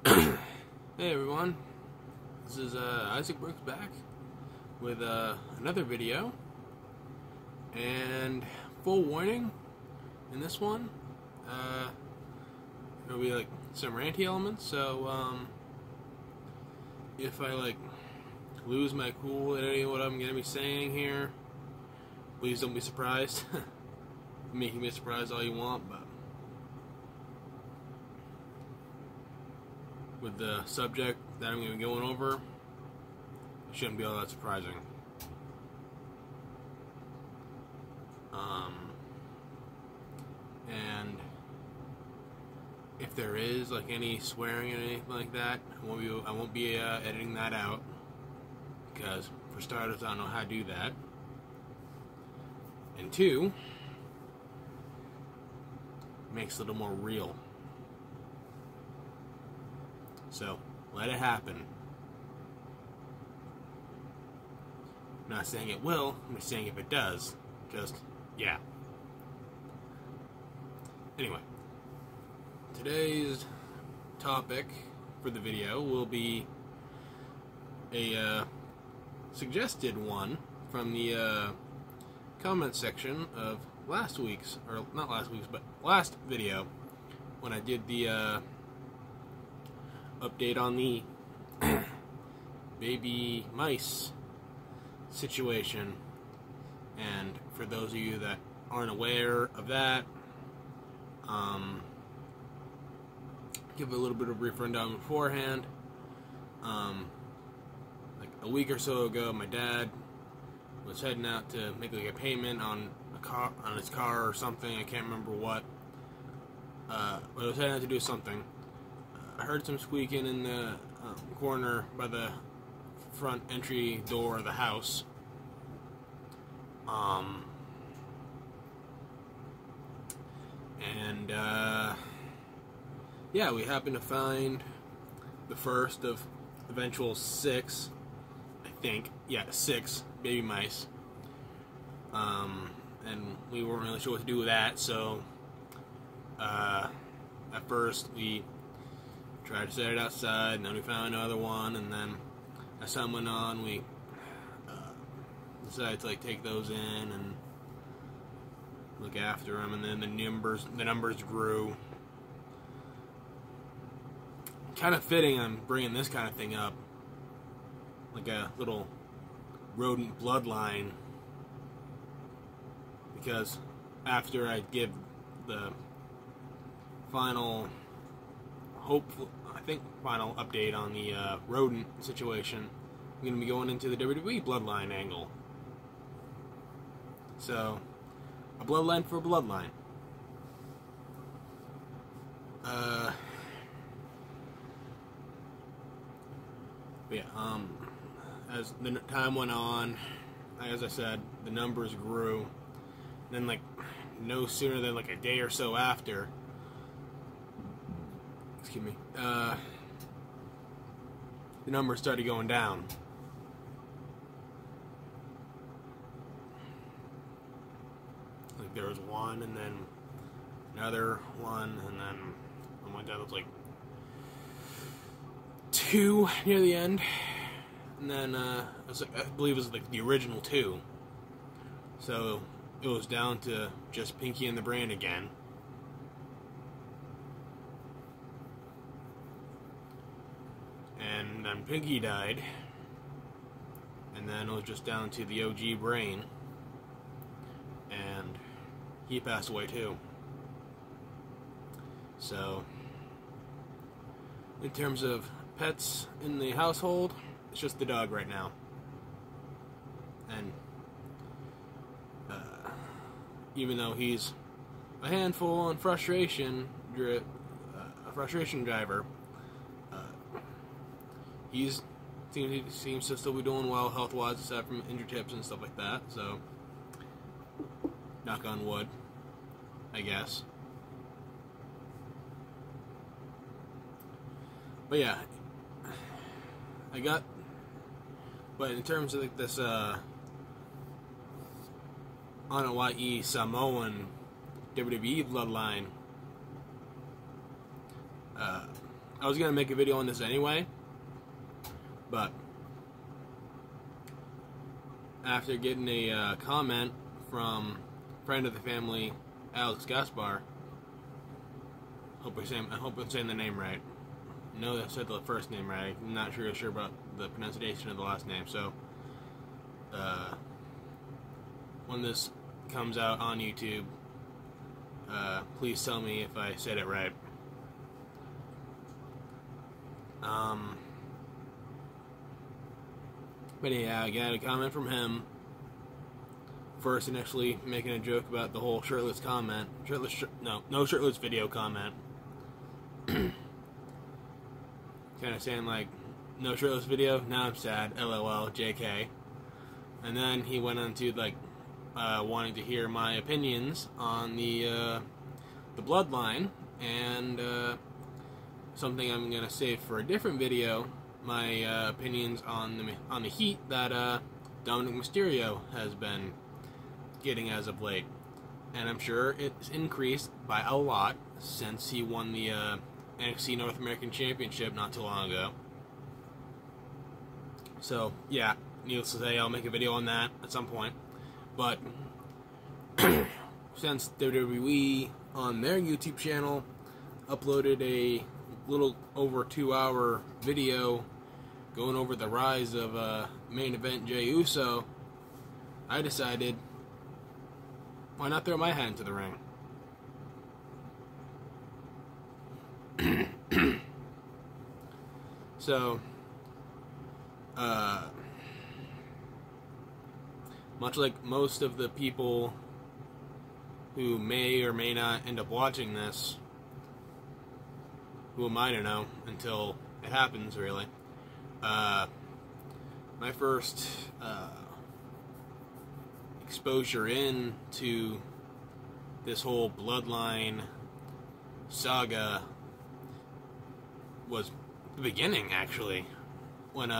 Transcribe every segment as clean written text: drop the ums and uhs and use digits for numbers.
Hey everyone, this is Isaac Brooks back with another video, and full warning in this one, there'll be like some ranty elements, so if I lose my cool at any of what I'm going to be saying here, please don't be surprised. Making me surprised all you want, but with the subject that I'm going to be going over, it shouldn't be all that surprising. And if there is any swearing or anything like that, I won't be editing that out, because for starters, I don't know how to do that. And two, it makes it a little more real. So, let it happen. I'm not saying it will, I'm just saying if it does, yeah. Anyway, today's topic for the video will be a suggested one from the comment section of last video, when I did the update on the baby mice situation. And for those of you that aren't aware of that, give a little bit of a brief rundown beforehand. Like a week or so ago, my dad was heading out to make a payment on his car or something. I can't remember what, but I was heading out to do something. I heard some squeaking in the corner by the front entry door of the house. Yeah, we happened to find the first of eventual 6, I think. Yeah, 6 baby mice. And we weren't really sure what to do with that, so at first we tried to set it outside, and then we found another one, and then as time went on, we decided to take those in and look after them, and then the numbers grew. Kind of fitting I'm bringing this kind of thing up, like a little rodent bloodline, because after I give the final update on the rodent situation, I'm going to be going into the WWE Bloodline angle. So, a bloodline for a bloodline. But yeah, as the time went on, as I said, the numbers grew. Then, no sooner than a day or so after, excuse me, the numbers started going down. There was one, and then another one, and then oh my god, it was 2 near the end, and then I believe it was the original 2. So it was down to just Pinky and the Brain again. And then Pinky died, and then it was just down to the OG Brain, and he passed away too. So, in terms of pets in the household, it's just the dog right now. And even though he's a handful and a frustration driver, he seems to still be doing well health-wise, aside from injured tips and stuff like that. So, knock on wood, I guess. But yeah, but in terms of this Hawaii Samoan WWE Bloodline I was gonna make a video on this anyway, but after getting a comment from friend of the family, Alex Gaspar, I hope I'm saying the name right. I know I said the first name right. I'm not sure about the pronunciation of the last name. So, when this comes out on YouTube, please tell me if I said it right. But yeah, I got a comment from him. First, initially making a joke about the whole shirtless comment. No shirtless video comment. Kind of saying like, no shirtless video, now I'm sad, LOL, JK. And then he went on to like, wanting to hear my opinions on the Bloodline, and something I'm gonna save for a different video, my opinions on the heat that Dominic Mysterio has been getting as of late. And I'm sure it's increased by a lot since he won the NXT North American Championship not too long ago. So, yeah, needless to say, I'll make a video on that at some point. But, since WWE on their YouTube channel uploaded a little over 2-hour video going over the rise of main event Jey Uso, I decided, why not throw my hat into the ring? So, much like most of the people who may or may not end up watching this, who am I to know until it happens, really? My first exposure into this whole Bloodline saga was the beginning, actually, when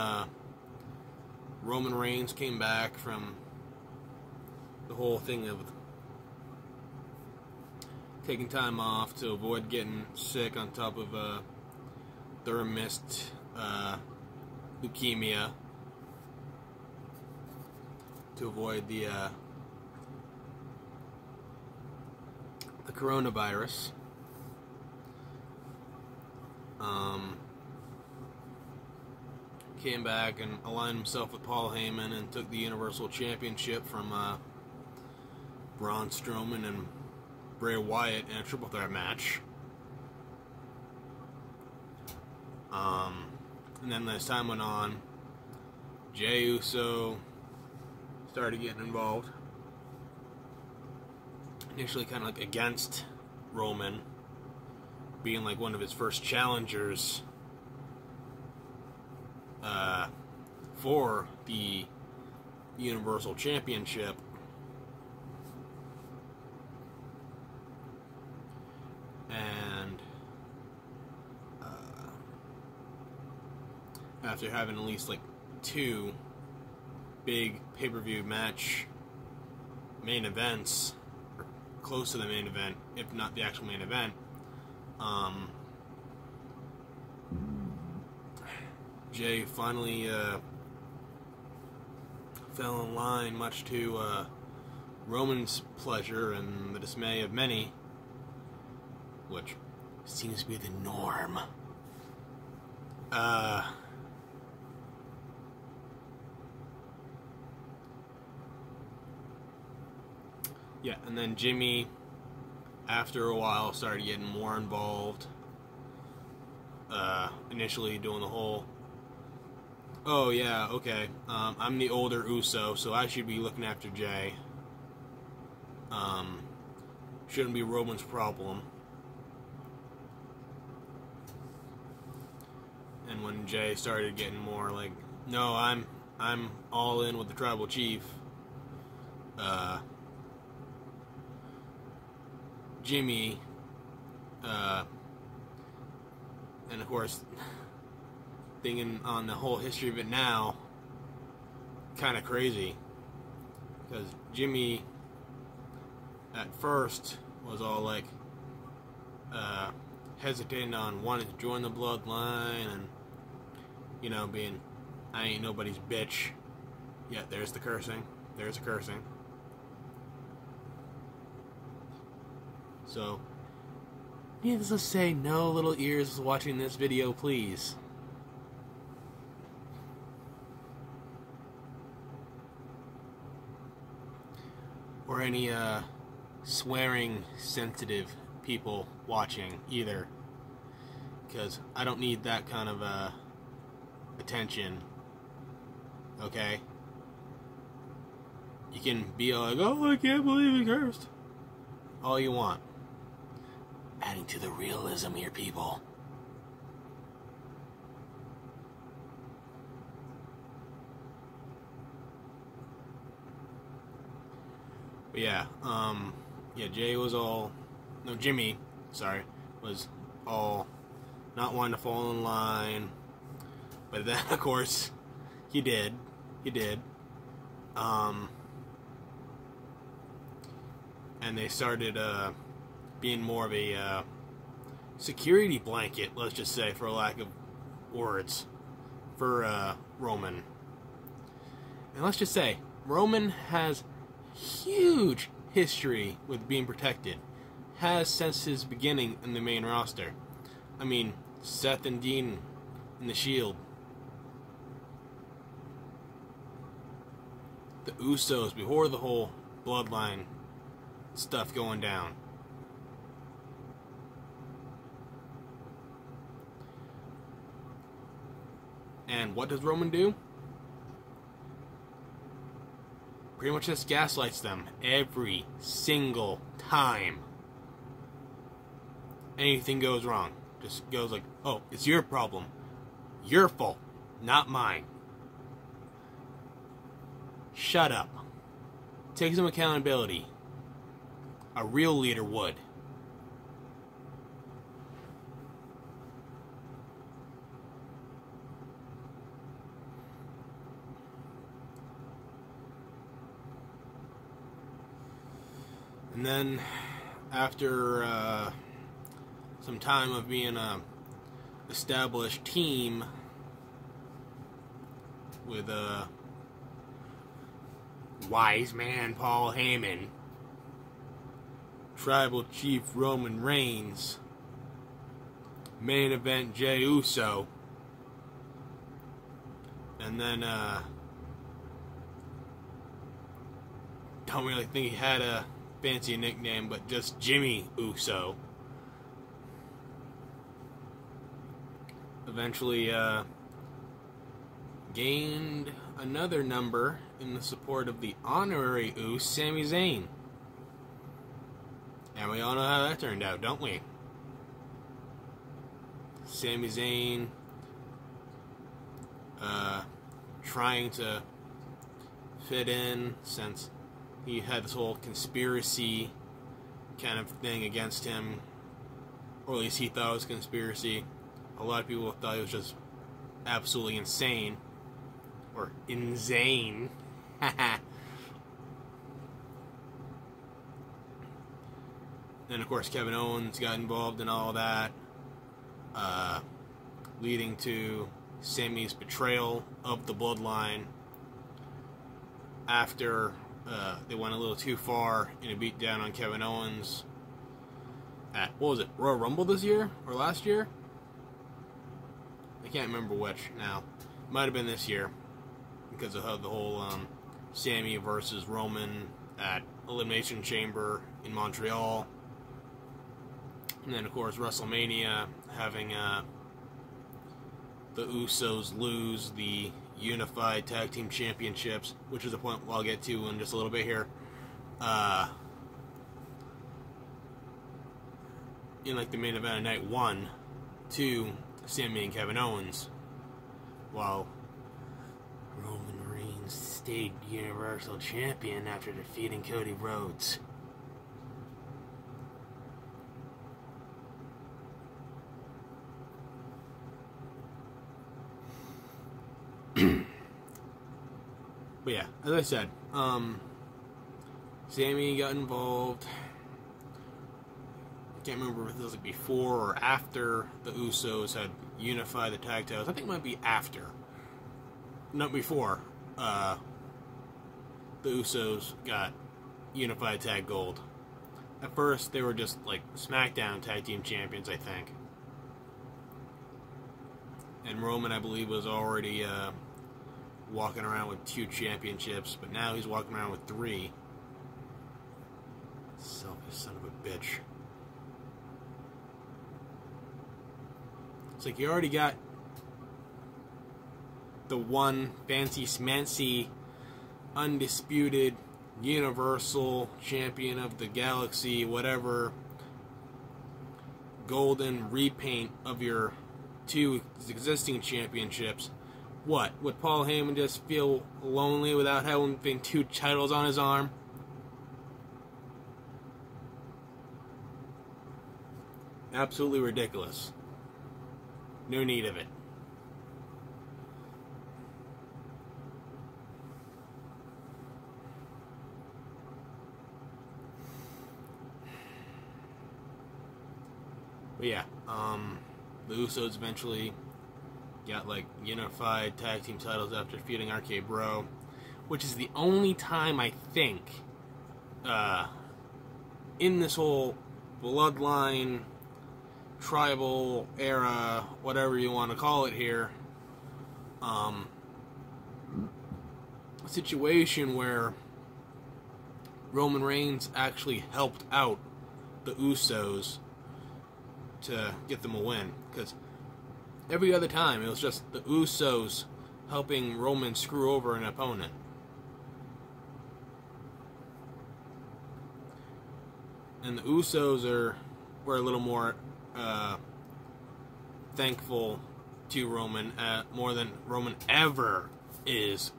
Roman Reigns came back from the whole thing of taking time off to avoid getting sick, on top of thermist leukemia, to avoid the coronavirus. Came back and aligned himself with Paul Heyman and took the Universal Championship from Braun Strowman and Bray Wyatt in a triple threat match. And then as time went on, Jey Uso started getting involved. Initially kind of like against Roman, being like one of his first challengers for the Universal Championship. And after having at least like 2 big pay-per-view match main events, or close to the main event, if not the actual main event, Jey finally fell in line, much to Roman's pleasure and the dismay of many, which seems to be the norm. Yeah, and then Jimmy, after a while, started getting more involved. Initially doing the whole, oh yeah, okay, I'm the older Uso, so I should be looking after Jey. Shouldn't be Roman's problem. And when Jey started getting more like, no, I'm all in with the tribal chief, Jimmy, and of course, thinking on the whole history of it now, kind of crazy, because Jimmy at first was all like, hesitating on wanting to join the Bloodline and, you know, being, I ain't nobody's bitch. Yeah, there's the cursing. There's the cursing. So, needless to say, no little ears watching this video, please. Or any, swearing sensitive people watching either, because I don't need that kind of attention. Okay, you can be like, oh, I can't believe he cursed, all you want. Adding to the realism here, people. But yeah, Jimmy, sorry, was all not wanting to fall in line, but then, of course, he did, and they started, being more of a, security blanket, let's just say, for lack of words, for, Roman. And let's just say, Roman has huge history with being protected. Has since his beginning in the main roster. I mean, Seth and Dean in the Shield. The Usos before the whole Bloodline stuff going down. And what does Roman do? Pretty much just gaslights them every single time anything goes wrong. Just goes like, oh, it's your problem. Your fault, not mine. Shut up. Take some accountability. A real leader would. And then, after some time of being a established team with wise man Paul Heyman, Tribal Chief Roman Reigns, main event Jey Uso, and then don't really think he had a fancy nickname, but just Jimmy Uso. Eventually gained another number in the support of the honorary Uso, Sami Zayn. And we all know how that turned out, don't we? Sami Zayn trying to fit in, since he had this whole conspiracy kind of thing against him, or at least he thought it was a conspiracy. A lot of people thought he was just absolutely insane, or insane. Then, of course, Kevin Owens got involved in all that, leading to Sami's betrayal of the Bloodline after they went a little too far in a beatdown on Kevin Owens at, what was it, Royal Rumble this year? Or last year? I can't remember which now. Might have been this year, because of the whole Sami versus Roman at Elimination Chamber in Montreal. And then, of course, WrestleMania, having the Usos lose the Unified Tag Team Championships, which is a point I'll get to in just a little bit here. In like the main event of night 1 to Sami and Kevin Owens, while Roman Reigns stayed Universal Champion after defeating Cody Rhodes. But yeah, as I said, Sami got involved can't remember if it was like before or after the Usos had unified the tag titles. I think it might be after. Not before. The Usos got unified tag gold. At first, they were just like SmackDown tag team champions, I think. And Roman, I believe, was already walking around with 2 championships, but now he's walking around with 3. Selfish son of a bitch. It's like you already got the one fancy smancy, undisputed, universal champion of the galaxy, whatever, golden repaint of your 2 existing championships. What? Would Paul Heyman just feel lonely without having 2 titles on his arm? Absolutely ridiculous. No need of it. But yeah, the Usos eventually got like unified tag team titles after defeating RK Bro, which is the only time I think in this whole Bloodline tribal era, whatever you want to call it here, situation where Roman Reigns actually helped out the Usos to get them a win. Because every other time it was just the Usos helping Roman screw over an opponent. And the Usos were a little more thankful to Roman, more than Roman ever is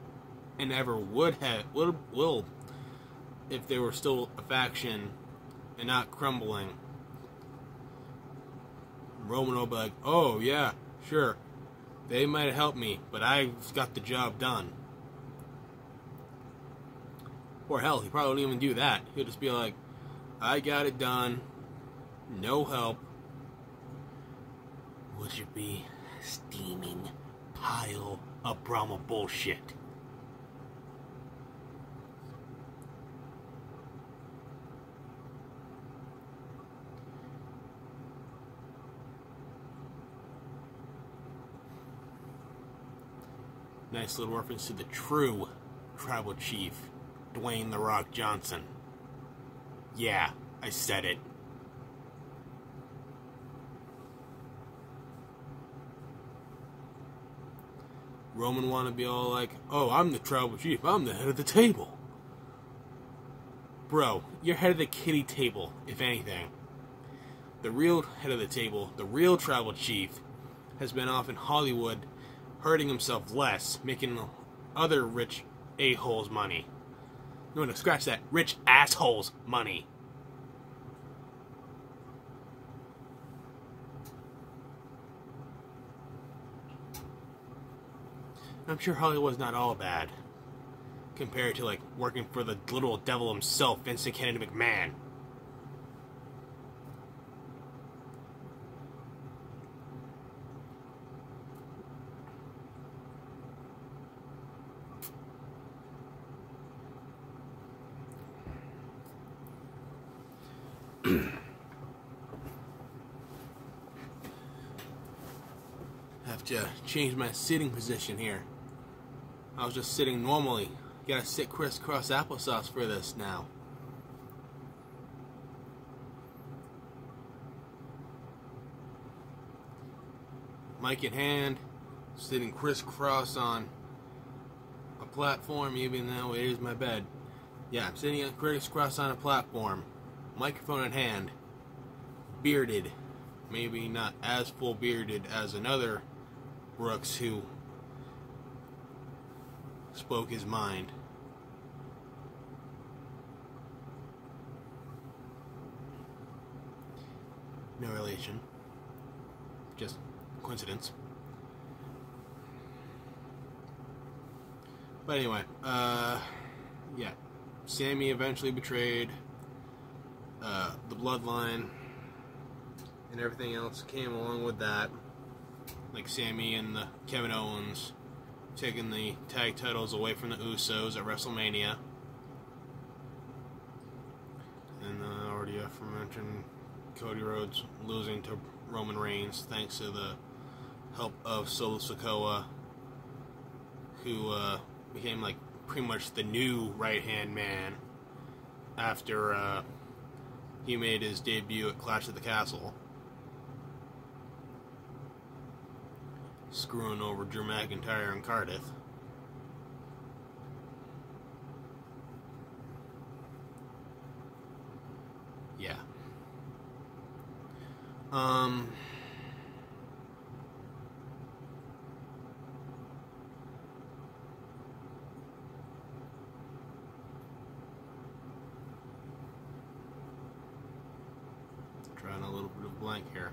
and ever will if they were still a faction and not crumbling. Roman will be like, oh yeah, sure, they might have helped me, but I got the job done. Or hell, he probably wouldn't even do that. He'll just be like, I got it done, no help. Would you be a steaming pile of Brahma bullshit? Nice little reference to the true tribal chief, Dwayne "The Rock" Johnson. Yeah, I said it. Roman want to be all like, oh, I'm the tribal chief, I'm the head of the table. Bro, you're head of the kiddie table, if anything. The real head of the table, the real tribal chief, has been off in Hollywood hurting himself less, making other rich a-holes money. No, scratch that. Rich assholes money. I'm sure Hollywood's not all bad compared to, like, working for the little devil himself, Vincent Kennedy McMahon. Have to change my sitting position here. I was just sitting normally. Gotta sit crisscross applesauce for this now. Mic in hand, sitting crisscross on a platform, even though it is my bed. Yeah, I'm sitting crisscross on a platform, microphone in hand, bearded. Maybe not as full bearded as another Brooks who spoke his mind. No relation. Just coincidence. But anyway, yeah. Sammy eventually betrayed the Bloodline and everything else came along with that, like Sami and Kevin Owens taking the tag titles away from the Usos at WrestleMania, and already aforementioned Cody Rhodes losing to Roman Reigns thanks to the help of Solo Sikoa, who became like pretty much the new right-hand man after he made his debut at Clash at the Castle, screwing over Drew McIntyre and Cardiff. Yeah. Trying a little bit of blank here.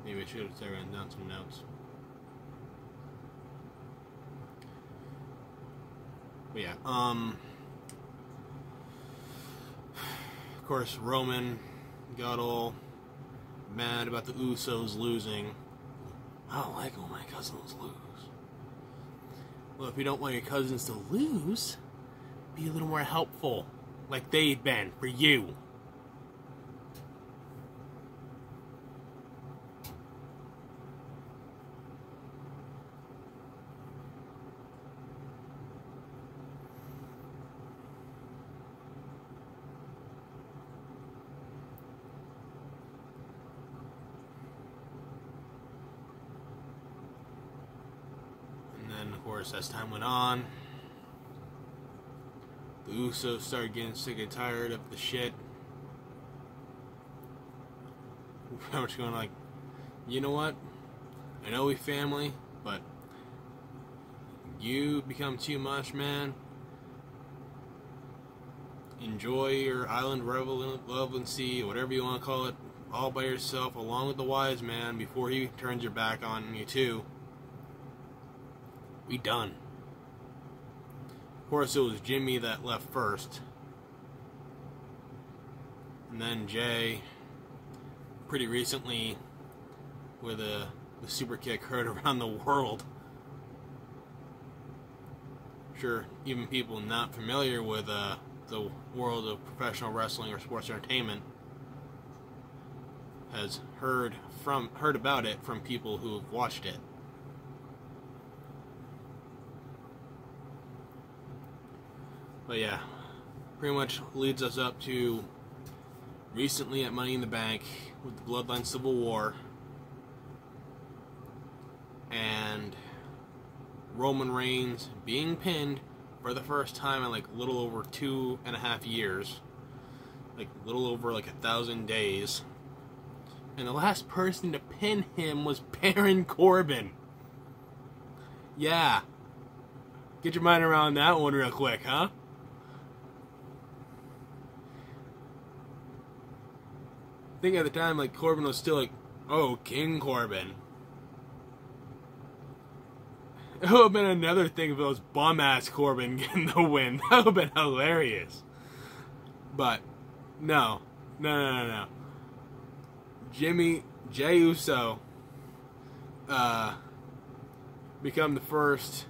Maybe I should have written down some notes. But yeah, of course, Roman got all mad about the Usos losing. I don't like when my cousins lose. Well, if you don't want your cousins to lose, be a little more helpful, like they've been for you. And of course, as time went on, the Usos started getting sick and tired of the shit. How much going like, you know what? I know we family, but you become too much, man. Enjoy your island relevancy, whatever you want to call it, all by yourself, along with the wise man, before he turns your back on you too. We done. Of course, it was Jimmy that left first. And then Jay, pretty recently, with the super kick heard around the world. Sure, even people not familiar with the world of professional wrestling or sports entertainment has heard about it from people who have watched it. But yeah, pretty much leads us up to recently at Money in the Bank with the Bloodline Civil War and Roman Reigns being pinned for the first time in like a little over 2.5 years, like a little over like 1,000 days, and the last person to pin him was Baron Corbin. Yeah, get your mind around that one real quick, huh? I think at the time, like, Corbin was still like, oh, King Corbin. It would have been another thing if it was bum-ass Corbin getting the win. That would have been hilarious. But, no. Jay Uso, become the first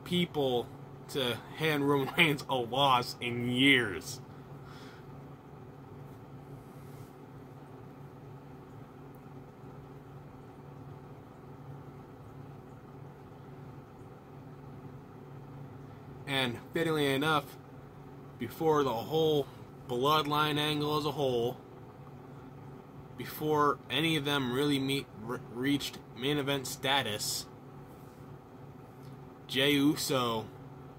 people to hand Roman Reigns a loss in years. And fittingly enough, before the whole Bloodline angle as a whole, before any of them really reached main event status, Jey Uso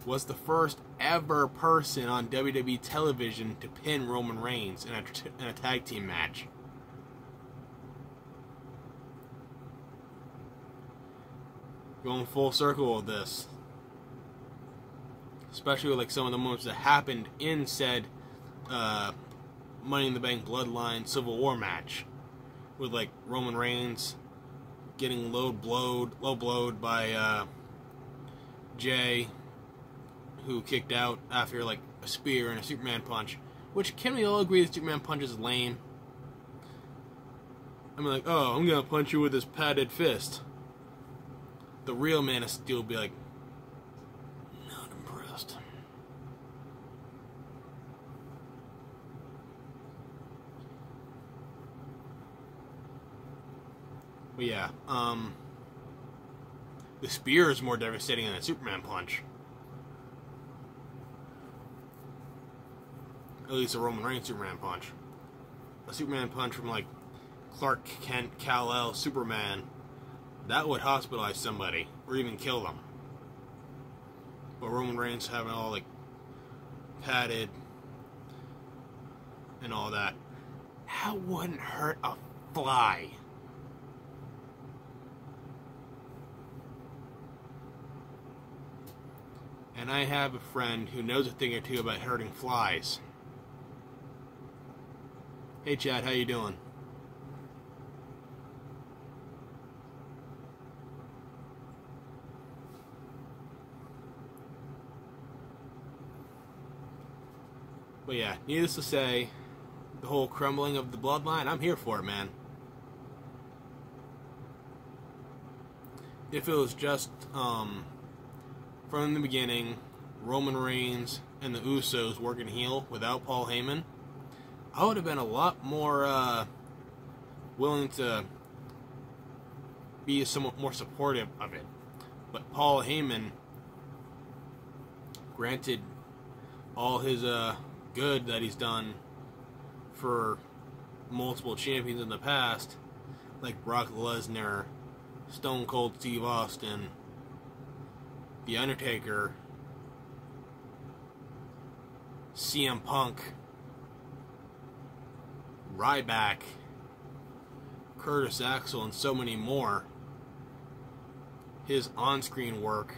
was the first ever person on WWE television to pin Roman Reigns in a tag team match. Going full circle with this. Especially with like some of the moments that happened in said Money in the Bank Bloodline Civil War match. With like Roman Reigns getting low blowed by Jay, who kicked out after like a spear and a Superman punch, Which, can we all agree that Superman Punch is lame? I'm like, oh, I'm gonna punch you with this padded fist. The real Man of Steel would be like, not impressed. But yeah, the spear is more devastating than a Superman punch. At least a Roman Reigns Superman punch. A Superman punch from like Clark Kent, Kal-El, Superman, that would hospitalize somebody or even kill them. But Roman Reigns having all like padded and all that, that wouldn't hurt a fly. And I have a friend who knows a thing or two about hurting flies. Hey Chad, how you doing? But yeah, needless to say, the whole crumbling of the bloodline, I'm here for it, man. If it was just, from the beginning, Roman Reigns and the Usos working heel without Paul Heyman, I would have been a lot more willing to be somewhat more supportive of it. But Paul Heyman, granted all his good that he's done for multiple champions in the past, like Brock Lesnar, Stone Cold Steve Austin, The Undertaker, CM Punk, Ryback, Curtis Axel, and so many more. His on-screen work,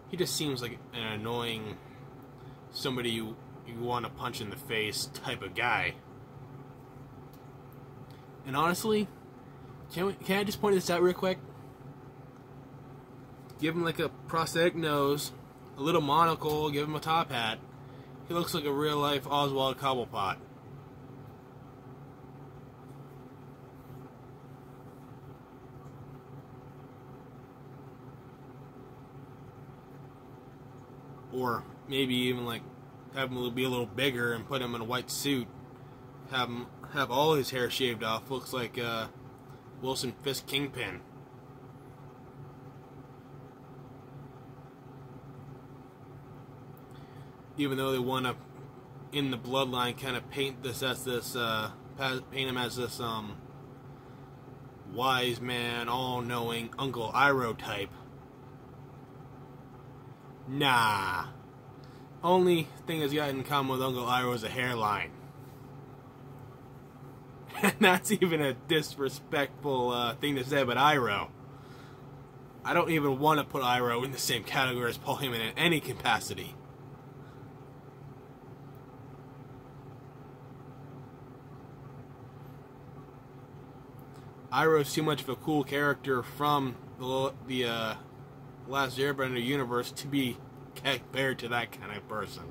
he just seems like an annoying, somebody you want to punch in the face type of guy. And honestly, can I just point this out real quick? Give him like a prosthetic nose, a little monocle, give him a top hat. He looks like a real-life Oswald Cobblepot. Or maybe even like have him be a little bigger and put him in a white suit. Have all his hair shaved off. Looks like Wilson Fisk Kingpin. Even though they want to, in the bloodline, kind of paint this as this, paint him as this wise man, all-knowing Uncle Iroh type. Nah. Only thing he's got in common with Uncle Iroh is a hairline. And that's even a disrespectful thing to say about Iroh. I don't even want to put Iroh in the same category as Paul Heyman in any capacity. Iroh's too much of a cool character from the Last Airbender universe to be compared to that kind of person.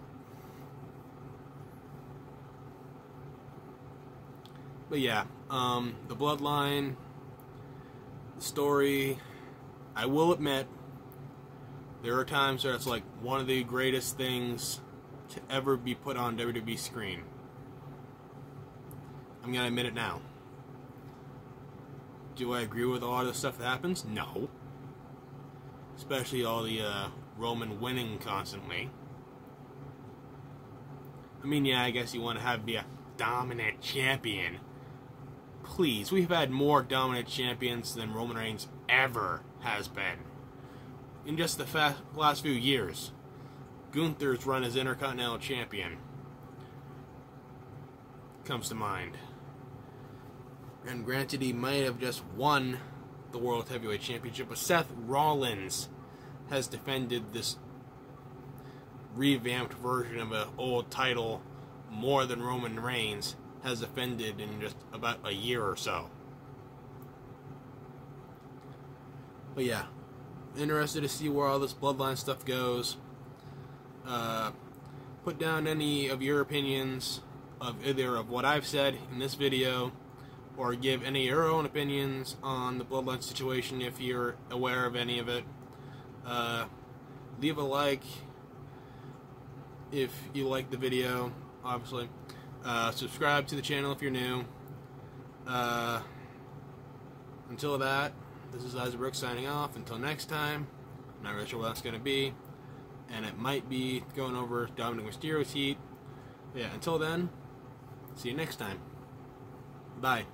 But yeah, the bloodline, the story, I will admit, there are times where it's like one of the greatest things to ever be put on WWE screen. I'm gonna admit it now. Do I agree with a lot of the stuff that happens? No. Especially all the Roman winning constantly. I mean, yeah, I guess you want to be a dominant champion. Please, we've had more dominant champions than Roman Reigns ever has been. In just the last few years. Gunther's run as Intercontinental Champion comes to mind. And granted, he might have just won the World Heavyweight Championship, but Seth Rollins has defended this revamped version of an old title more than Roman Reigns has defended in just about a year or so. But yeah, interested to see where all this bloodline stuff goes. put down any of your opinions of either of what I've said in this video, or give any of your own opinions on the Bloodline situation if you're aware of any of it. Leave a like if you like the video, obviously. Subscribe to the channel if you're new. Until that, this is Isaac Brooks signing off. Until next time, I'm not really sure what that's going to be, and it might be going over Dominic Mysterio's heat. Yeah, until then, see you next time. Bye.